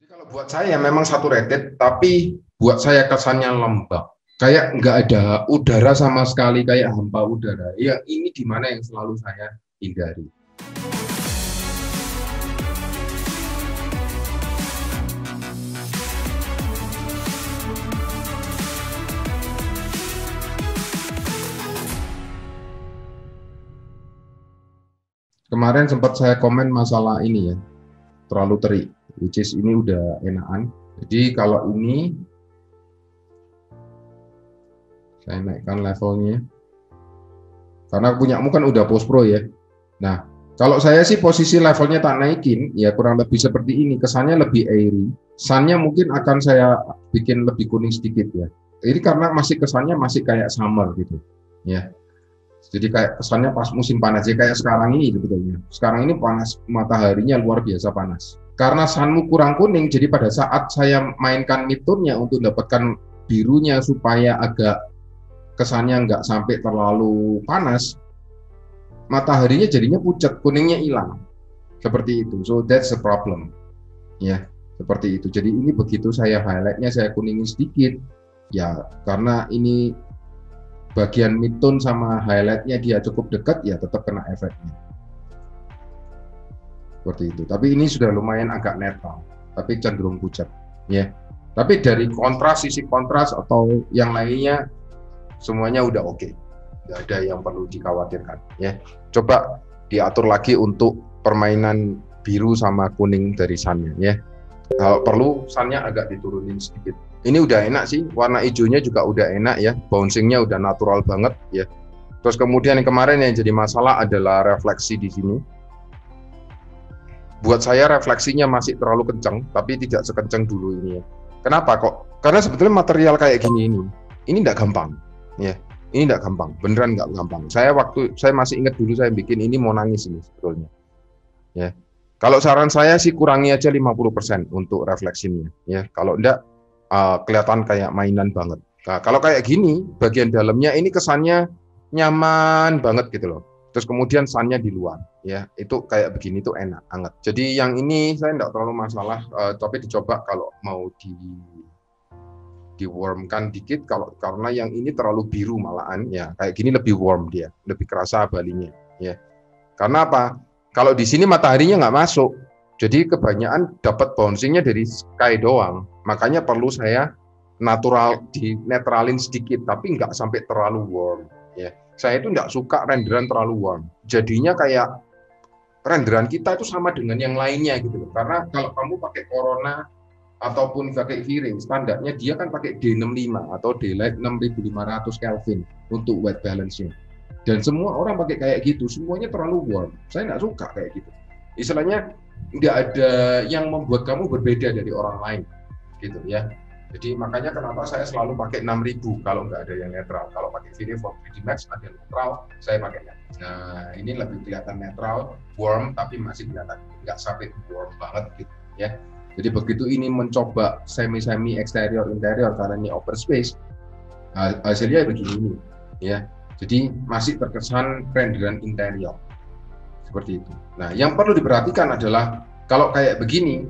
Kalau buat saya memang saturated, tapi buat saya kesannya lembab. Kayak nggak ada udara sama sekali, kayak hampa udara. Ya ini di mana yang selalu saya hindari. Kemarin sempat saya komen masalah ini ya, terlalu terik, which is ini udah enakan. Jadi kalau ini saya naikkan levelnya, karena punyamu kan udah post pro ya. Nah, kalau saya sih posisi levelnya tak naikin, ya kurang lebih seperti ini, kesannya lebih airy. Sunnya mungkin akan saya bikin lebih kuning sedikit ya. Ini karena masih kesannya masih kayak summer gitu, ya. Jadi kayak kesannya pas musim panas, ya kayak sekarang ini sebetulnya. Sekarang ini panas, mataharinya luar biasa panas. Karena sunmu kurang kuning, jadi pada saat saya mainkan midtone-nya untuk mendapatkan birunya supaya agak kesannya nggak sampai terlalu panas, mataharinya jadinya pucat, kuningnya hilang. Seperti itu. So that's the problem. Ya, seperti itu. Jadi ini begitu saya highlight-nya saya kuningin sedikit. Ya, karena ini bagian midtone sama highlight-nya dia cukup dekat, ya tetap kena efeknya. Seperti itu. Tapi ini sudah lumayan agak netral, tapi cenderung pucat. Ya. Tapi dari kontras, sisi kontras atau yang lainnya, semuanya udah oke. Tidak ada yang perlu dikhawatirkan. Ya. Coba diatur lagi untuk permainan biru sama kuning dari sunnya. Ya. Kalau perlu sunnya agak diturunin sedikit. Ini udah enak sih, warna hijaunya juga udah enak ya, bouncingnya udah natural banget ya. Terus kemudian yang kemarin yang jadi masalah adalah refleksi di sini. Buat saya refleksinya masih terlalu kencang, tapi tidak sekencang dulu ini ya. Kenapa kok? Karena sebetulnya material kayak gini ini nggak gampang ya. Ini nggak gampang, beneran nggak gampang. Saya masih ingat dulu saya bikin ini mau nangis ini sebetulnya. Ya. Kalau saran saya sih kurangi aja 50% untuk refleksinya ya. Kalau enggak kelihatan kayak mainan banget. Nah, kalau kayak gini, bagian dalamnya ini kesannya nyaman banget gitu loh. Terus kemudian sunnya di luar, ya itu kayak begini tuh enak, hangat. Jadi yang ini saya enggak terlalu masalah, tapi dicoba kalau mau di-warmkan dikit, karena yang ini terlalu biru malahan, ya kayak gini lebih warm dia, lebih kerasa balinya, ya. Karena apa? Kalau di sini mataharinya nggak masuk. Jadi kebanyakan dapat bouncingnya dari sky doang, makanya perlu saya netralin sedikit, tapi nggak sampai terlalu warm. Ya, saya itu nggak suka renderan terlalu warm. Jadinya kayak renderan kita itu sama dengan yang lainnya gitu loh. Karena kalau kamu pakai Corona ataupun pakai V-Ray, standarnya dia kan pakai D65 atau D-Light 6500 Kelvin untuk white balance-nya. Dan semua orang pakai kayak gitu, semuanya terlalu warm. Saya nggak suka kayak gitu. Istilahnya nggak ada yang membuat kamu berbeda dari orang lain gitu ya. Jadi makanya kenapa saya selalu pakai 6000 kalau nggak ada yang netral. Kalau pakai V-Ray for 3D Max ada netral, saya pakai netral. Nah ini lebih kelihatan netral, warm, tapi masih kelihatan nggak sampai warm banget gitu ya. Jadi begitu ini mencoba semi eksterior interior karena ini open space, hasilnya begini ya. Jadi masih terkesan renderan interior. Seperti itu. Nah, yang perlu diperhatikan adalah kalau kayak begini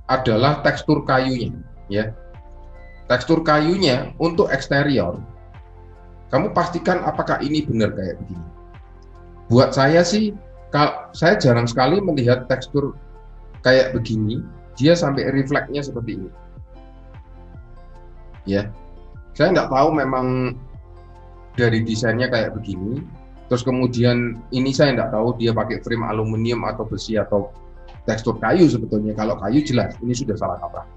adalah tekstur kayunya, ya. Tekstur kayunya untuk eksterior, kamu pastikan apakah ini benar kayak begini. Buat saya sih, saya jarang sekali melihat tekstur kayak begini, dia sampai refleksnya seperti ini. Ya, saya nggak tahu memang dari desainnya kayak begini. Terus kemudian ini saya nggak tahu dia pakai frame aluminium atau besi atau tekstur kayu sebetulnya. Kalau kayu jelas ini sudah salah kaprah.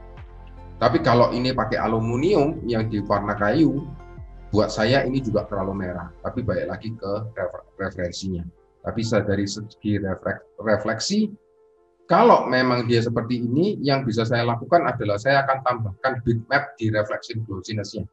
Tapi kalau ini pakai aluminium yang di warna kayu, buat saya ini juga terlalu merah. Tapi balik lagi ke referensinya. Tapi dari segi refleksi, kalau memang dia seperti ini, yang bisa saya lakukan adalah saya akan tambahkan bitmap di reflection glossiness-nya.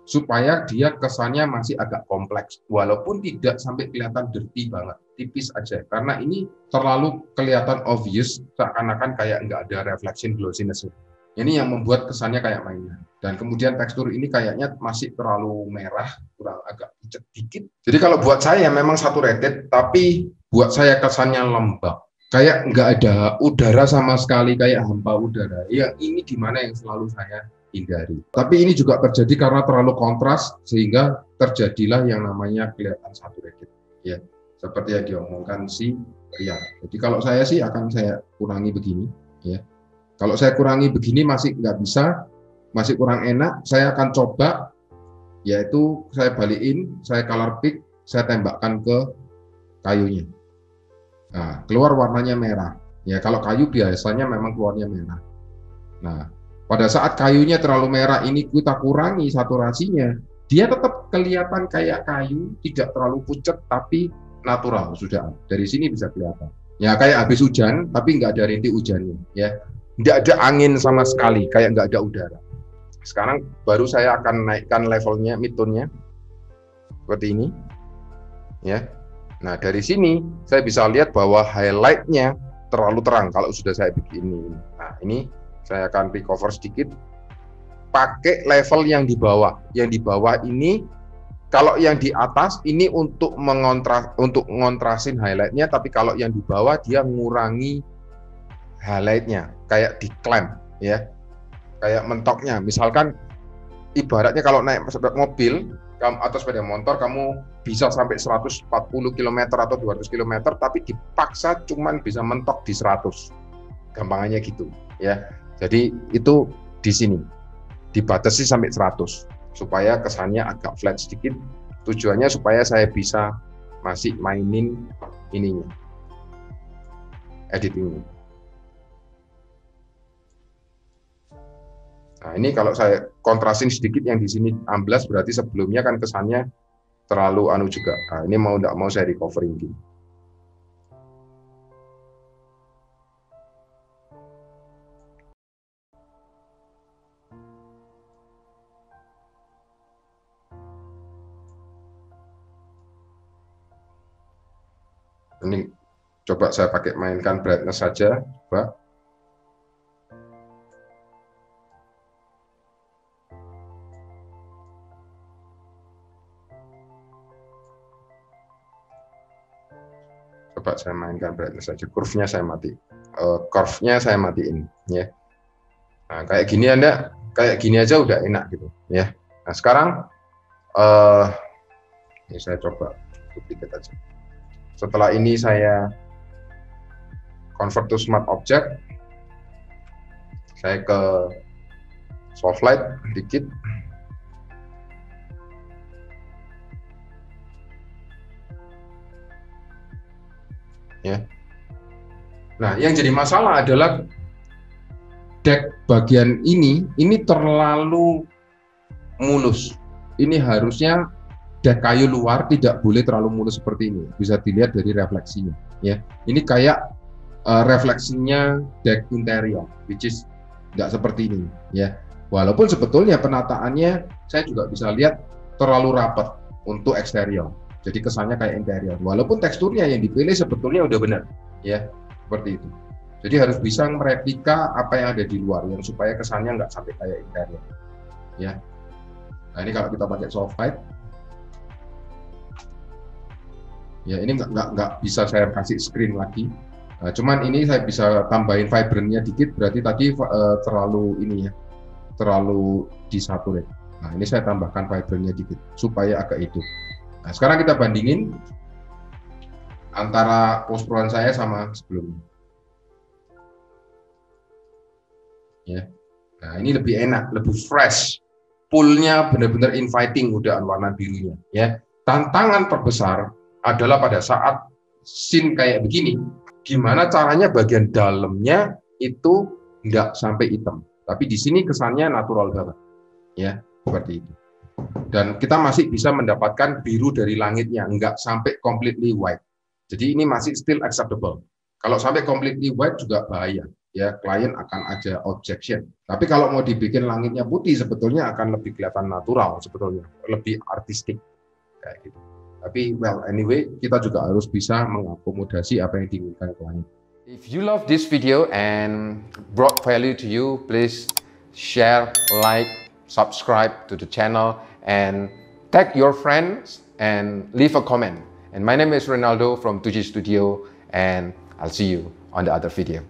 Supaya dia kesannya masih agak kompleks, walaupun tidak sampai kelihatan dirty banget, tipis aja, karena ini terlalu kelihatan obvious, seakan-akan kayak nggak ada reflection glossiness. Ini yang membuat kesannya kayak mainan. Dan kemudian tekstur ini kayaknya masih terlalu merah, kurang agak pucat dikit. Jadi kalau buat saya memang saturated, tapi buat saya kesannya lembab. kayak nggak ada udara sama sekali, kayak hampa udara. Yang ini di mana yang selalu saya hindari. Tapi ini juga terjadi karena terlalu kontras sehingga terjadilah yang namanya kelihatan saturated. Ya, seperti yang diomongkan si Ria. Jadi kalau saya sih akan saya kurangi begini. Ya, kalau saya kurangi begini masih nggak bisa, masih kurang enak. Saya akan coba, yaitu saya balikin, saya color pick, saya tembakkan ke kayunya. Nah, keluar warnanya merah. Ya, kalau kayu biasanya memang keluarnya merah. Nah, pada saat kayunya terlalu merah ini kita kurangi saturasinya, dia tetap kelihatan kayak kayu, tidak terlalu pucat tapi natural sudah. Dari sini bisa kelihatan. Ya, kayak habis hujan tapi nggak ada rintik hujannya. Ya, nggak ada angin sama sekali, kayak nggak ada udara. Sekarang baru saya akan naikkan levelnya, midtone-nya seperti ini. Ya. Nah, dari sini saya bisa lihat bahwa highlight-nya terlalu terang kalau sudah saya begini. Nah, ini saya akan recover sedikit. Pakai level yang di bawah. Yang di bawah ini, kalau yang di atas ini untuk ngontrasin highlight-nya, tapi kalau yang di bawah dia mengurangi highlight-nya, kayak di clamp, ya. Kayak mentoknya. Misalkan ibaratnya kalau naik mobil atau sepeda motor, kamu bisa sampai 140 km atau 200 km, tapi dipaksa cuman bisa mentok di 100. Gampangannya gitu, ya. Jadi itu di sini dibatasi sampai 100 supaya kesannya agak flat sedikit. Tujuannya supaya saya bisa masih mainin ininya, editingnya. Nah, ini kalau saya kontrasin sedikit yang di sini amblas, berarti sebelumnya kan kesannya terlalu anu juga. Nah, ini mau tidak mau saya recovering gini. Ini coba saya pakai mainkan brightness saja, coba. Coba saya mainkan brightness saja, curve-nya saya mati, curve-nya saya matiin, ya. Nah, kayak gini kayak gini aja udah enak gitu, ya. Nah, sekarang ini saya coba duplicate aja. Setelah ini saya convert to smart object, saya ke soft light dikit. Ya. Nah, yang jadi masalah adalah deck bagian ini terlalu mulus. Ini harusnya deck kayu luar tidak boleh terlalu mulus seperti ini. Bisa dilihat dari refleksinya. Ya, ini kayak refleksinya deck interior, which is nggak seperti ini. Ya, walaupun sebetulnya penataannya saya juga bisa lihat terlalu rapat untuk eksterior. Jadi kesannya kayak interior. Walaupun teksturnya yang dipilih sebetulnya udah benar, ya seperti itu. Jadi harus bisa mereplika apa yang ada di luar, yang supaya kesannya nggak sampai kayak interior, ya. Nah, ini kalau kita pakai soft light, ya ini nggak bisa saya kasih screen lagi. Nah, cuman ini saya bisa tambahin vibrantnya dikit, berarti tadi terlalu ini ya, terlalu disaturate. Nah, ini saya tambahkan vibrantnya dikit supaya agak hidup. Nah, sekarang kita bandingin antara post pro saya sama sebelumnya. Ya. Nah, ini lebih enak, lebih fresh. Poolnya benar-benar inviting, udah warna birunya. Ya. Tantangan terbesar adalah pada saat scene kayak begini, gimana caranya bagian dalamnya itu nggak sampai hitam. Tapi di sini kesannya natural banget. Ya, seperti itu. Dan kita masih bisa mendapatkan biru dari langitnya, nggak sampai completely white. Jadi ini masih still acceptable. Kalau sampai completely white juga bahaya, ya klien akan ada objection. Tapi kalau mau dibikin langitnya putih, sebetulnya akan lebih kelihatan natural, sebetulnya lebih artistik kayak gitu. Tapi well anyway, kita juga harus bisa mengakomodasi apa yang diinginkan klien. If you love this video and brought value to you, please share, like, subscribe to the channel and tag your friends and leave a comment. And my name is Ronaldo from 2G Studio and I'll see you on the other video.